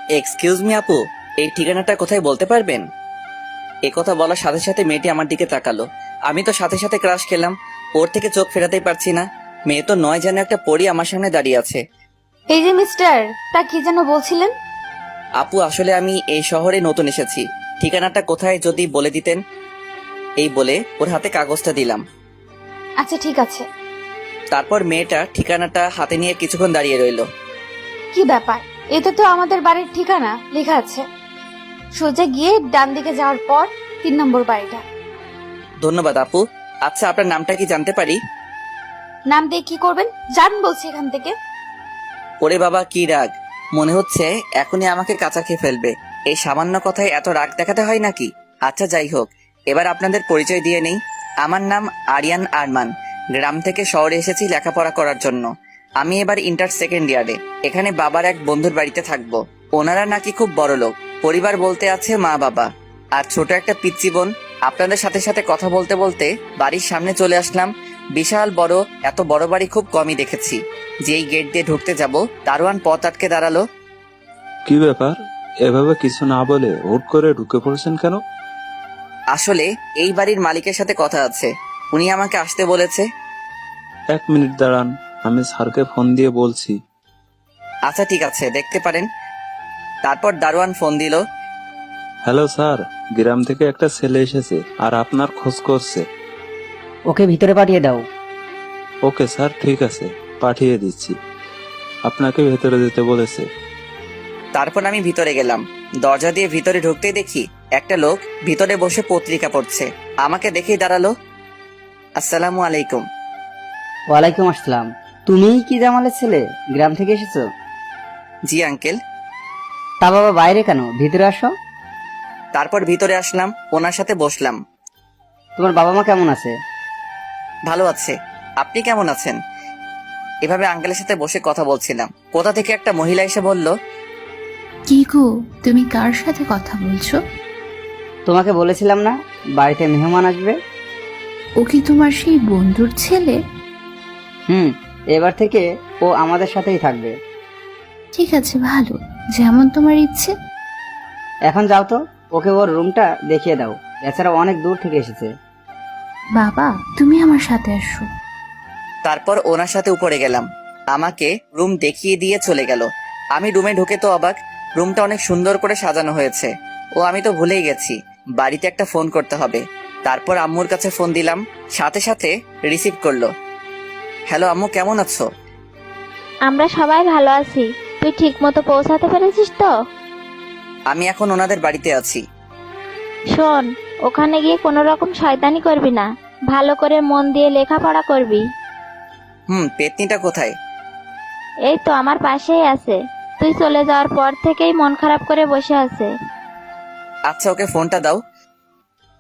Excuse me আপু, এই ঠিকানাটা কোথায় বলতে পারবেন? এ কথা বলার সাথে সাথে মেয়েটি আমার দিকে তাকালো। আমি তো সাথে সাথে ক্রাশ খেলাম। ওর থেকে চোখ ফেরাতেই পারছি না। মেয়ে তো নয় যেন একটা পরী আমার সামনে দাঁড়িয়ে আছে। এই যে মিস্টার, তা কি যেন বলছিলেন? আপু আসলে আমি এই শহরে নতুন এসেছি, ঠিকানাটা কোথায় যদি বলে দিতেন। এই বলে ওর হাতে কাগজটা দিলাম। আচ্ছা ঠিক আছে। তারপর মেয়েটা ঠিকানাটা হাতে নিয়ে কিছুক্ষণ দাঁড়িয়ে রইল। কি ব্যাপার, এতে তো আমাদের বাড়ির ঠিকানা লেখা আছে। সোজা গিয়ে ডান দিকে যাওয়ার পর 3 নম্বর বাড়িটা। ধন্যবাদ আপু। আচ্ছা আপনার নামটা কি জানতে পারি? নাম দিয়ে কি করবেন, যান বলছি এখান থেকে। ওরে বাবা কি রাগ! মনে হচ্ছে এখনই আমাকে কাঁচা খেয়ে ফেলবে। এই সামান্য কথায় এত রাগ দেখাতে হয় নাকি? আচ্ছা যাই হোক, এবার আপনাদের পরিচয় দিয়ে নেই। আমার নাম আরিয়ান আরমান। গ্রাম থেকে শহরে এসেছি লেখাপড়া করার জন্য। আমি এবার ইন্টার সেকেন্ড ইয়ারে। এখানে বাবার এক বন্ধুর বাড়িতে থাকবো। ওনারা নাকি খুব বড় লোক। পরিবার বলতে আছে মা বাবা আর ছোট একটা পিচ্চি বোন। আপনাদের সাথে সাথে কথা বলতে বলতে বাড়ির সামনে চলে আসলাম। বিশাল বড়, এত বড় বাড়ি খুব কমই দেখেছি। যেই গেট দিয়ে ঢুকতে যাব, দারোয়ান পথ আটকে দাঁড়ালো। কি ব্যাপার, এভাবে কিছু না বলে হুট করে ঢুকে পড়েছেন কেন? আসলে এই বাড়ির মালিকের সাথে কথা আছে, উনি আমাকে আসতে বলেছে। 1 মিনিট দাঁড়ান, আমি স্যারকে ফোন দিয়ে বলছি। আচ্ছা ঠিক আছে, দেখতে পারেন। তারপর দারোয়ান ফোন দিল। হ্যালো স্যার, গ্রাম থেকে একটা ছেলে এসেছে আর আপনার খোঁজ করছে। ওকে ভিতরে পাঠিয়ে দাও। ওকে স্যার, ঠিক আছে, পাঠিয়ে দিচ্ছি। আপনাকে ভেতরে যেতে বলেছে। তারপর আমি ভিতরে গেলাম। দরজা দিয়ে ভিতরে ঢুকতেই দেখি একটা লোক ভিতরে বসে পত্রিকা পড়ছে। আমাকে দেখেই দাঁড়ালো। আসসালামু আলাইকুম। ওয়ালাইকুম আসসালাম। তুমিই কি জামালের ছেলে? গ্রাম থেকে এসেছো? জি আঙ্কেল। তা বাবা বাইরে কেন, ভিতরে আসো। তারপর ভিতরে আসলাম, ওনার সাথে বসলাম। তোমার বাবা মা কেমন আছে? ভালো আছে। আপনি কেমন আছেন? এভাবে আঙ্কেলের সাথে বসে কথা বলছিলাম। কোথা থেকে একটা মহিলা এসে বলল, কি গো, তুমি কার সাথে কথা বলছো? তোমাকে বলেছিলাম না বাড়িতে মেহমান আসবে। ও কি তোমার সেই বন্ধুর ছেলে? এবার থেকে ও আমাদের সাথেই থাকবে। ঠিক আছে, ভালো, যেমন তোমার ইচ্ছে। এখন যাও তো, ওকে ওর রুমটা দেখিয়ে দাও। এছাড়া অনেক দূর থেকে এসেছে। বাবা, তুমি আমার সাথে আসো। তারপর ওনার সাথে উপরে গেলাম। আমাকে রুম দেখিয়ে দিয়ে চলে গেল। আমি রুমে ঢুকে তো অবাক। রুমটা অনেক সুন্দর করে সাজানো হয়েছে। ও আমি তো ভুলেই গেছি, বাড়িতে একটা ফোন করতে হবে। তারপর আম্মুর কাছে ফোন দিলাম, সাথে সাথে রিসিভ করলো। হ্যালো আম্মু, কেমন আছো? আমরা সবাই ভালো আছি। তুই ঠিক মতো পৌঁছাতে পেরেছিস তো? আমি এখন ওনাদের বাড়িতে আছি। শোন, ওখানে গিয়ে কোনো রকম শয়তানি করবি না। ভালো করে মন দিয়ে লেখাপড়া করবি। পেতনিটা কোথায়? এই তো আমার পাশেই আছে। তুই চলে যাওয়ার পর থেকেই মন খারাপ করে বসে আছে। আচ্ছা ওকে ফোনটা দাও।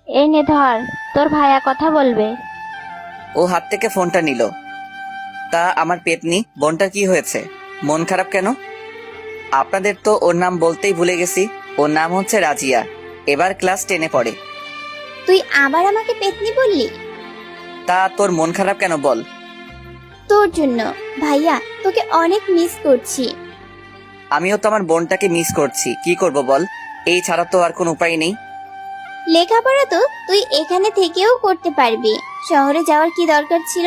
এই নে ধর, তোর ভাইয়া কথা বলবে। ও হাত থেকে ফোনটা নিল। তা আমার পেতনি বোনটার কি হয়েছে? মন খারাপ কেন? আপনাদের তো ওর নাম বলতেই ভুলে গেছি। ওর নাম হচ্ছে রাজিয়া। এবার ক্লাস 10-এ পড়ে। তুই আবার আমাকে পেতনি বললি? তা তোর মন খারাপ কেন বল? তোর জন্য। ভাইয়া, তোকে অনেক মিস করছি। আমিও তো আমার বোনটাকে মিস করছি, কি করব বল? এই ছাড়া তো আর কোনো উপায় নেই। লেখাপড়া তো তুই এখানে থেকেও করতে পারবি, শহরে যাওয়ার কি দরকার ছিল?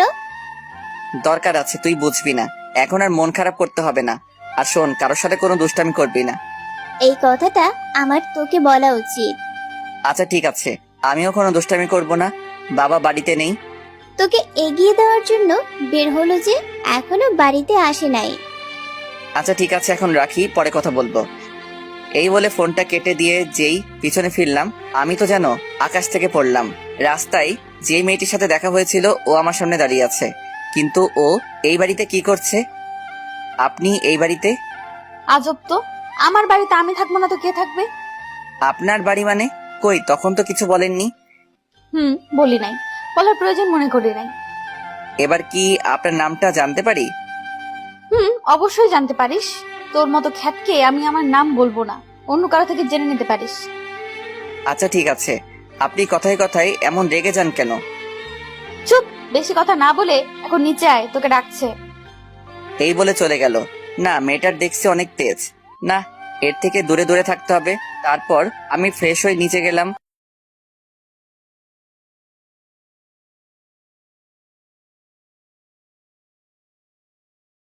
দরকার আছে, তুই বুঝবি না। এখন আর মন খারাপ করতে হবে না। আর শোন, কারোর সাথে কোনো দুষ্টামি করবি না। এই কথাটা আমার তোকে বলা উচিত। আচ্ছা ঠিক আছে, আমিও কোনো দুষ্টামি করব না। বাবা বাড়িতে নেই। তোকে এগিয়ে দেওয়ার জন্য বের হলো যে এখনো বাড়িতে আসে নাই। আচ্ছা ঠিক আছে, এখন রাখি, পরে কথা বলবো। এই বলে ফোনটা কেটে দিয়ে যেই পিছনে ফিরলাম, আমি তো যেন আকাশ থেকে পড়লাম। রাস্তায় যে মেয়েটির সাথে দেখা হয়েছিল ও আমার সামনে দাঁড়িয়ে আছে। কিন্তু ও এই বাড়িতে কি করছে? আপনি এই বাড়িতে? আজব তো, আমার বাড়িতে আমি থাকবো না তো কে থাকবে? আপনার বাড়ি মানে? কই, তখন তো কিছু বলেননি। বলি নাই, বলার প্রয়োজন মনে করি নাই। এবার কি আপনার নামটা জানতে পারি? অবশ্যই জানতে পারিস। তোর মতো খ্যাতকে আমি আমার নাম বলবো না, অন্য কারো থেকে জেনে নিতে পারিস। আচ্ছা ঠিক আছে। আপনি কথায় কথায় এমন রেগে যান কেন? চুপ, বেশি কথা না বলে এখন নিচে আয়, তোকে ডাকছে। এই বলে চলে গেল। না, মেয়েটার দেখছি অনেক তেজ। না, এর থেকে দূরে দূরে থাকতে হবে। তারপর আমি ফ্রেশ হয়ে নিচে গেলাম।